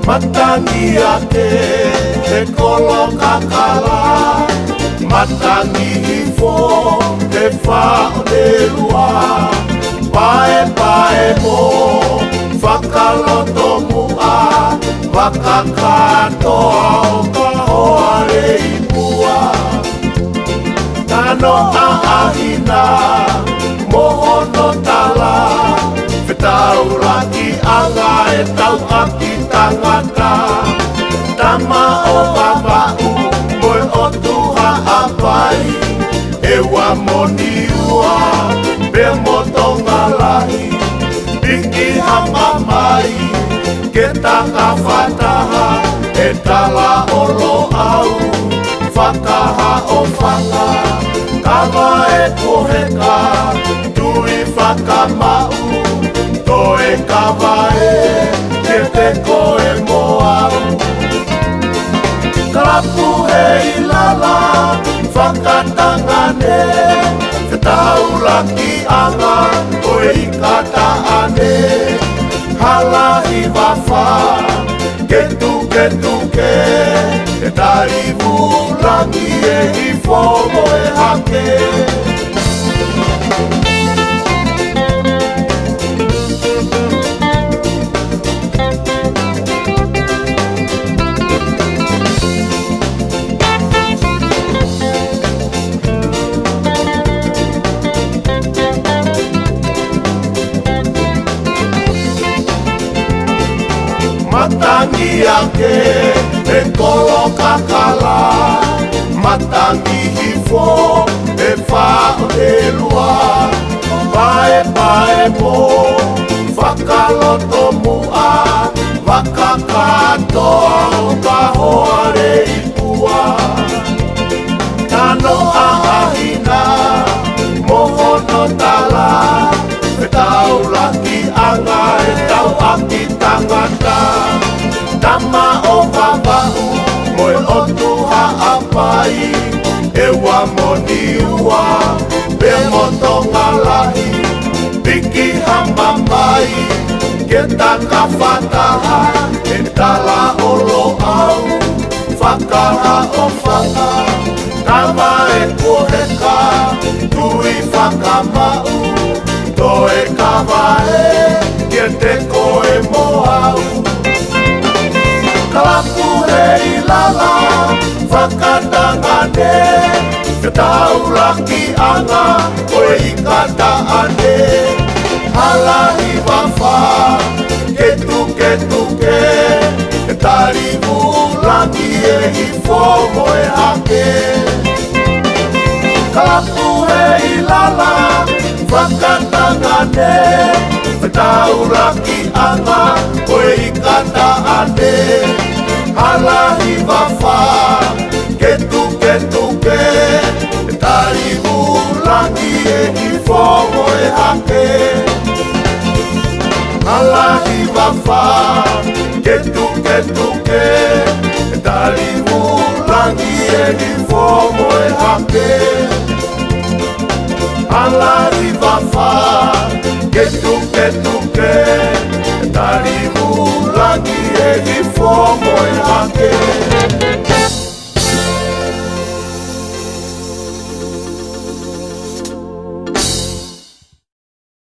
Matangi ake e kolo kakala, matangi hifo e whao de lua. Pae pae mo, whakaloto mua, wakakatoa o ka hoare i pua. Tano a ahina, mohono tala, whetau laki anga e tau aki tangata. Tama o wawau, moe o tuha apai, e wa moni ua, pe motonga lahi. Piki hama mai, ke taka whataha, e tala olo au, whakaha o whanga. Kawa e koheka, tui whakamau, toe kawa e, ke te koe moau. Klapu hei lala, whakatangane, whetau laki anga, koe i kata ane. Halahi wafa, ke tuke, e tarivu langi e hifomo e hake. Matangi ake e kolo kakala, matangi hifo e whao e lua. Pae pae mo, whakaloto mua, wakakatoa o ka hoare i pua. Tano a ahina, mohono tala, whetau laki anga e tau aki tangata. Tama o wawau, moe o tuha apai, e wa moni ua, pe motonga lahi. Piki hama mai, ke taka whataha, e tala olo au, whakaha o whanga. Tama e koheka, tui whakamau, toe kawa e, ke te koe moau. Klapu hei lala, whakatangane, whetau laki anga, koe i kata ane. Halahi wafa, ke tuke, e tarivu langi e hifomo e hake. Klapu hei lala, whakatangane, whetau laki anga, koe i kata ane. Halahi wafa, ke tuke, e tarivu langi e hifomo e hake. Halahi wafa, ke tuke, e tarivu langi e hifomo e hake. Halahi wafa, ke tuke, e tarivu langi e hifomo e hake.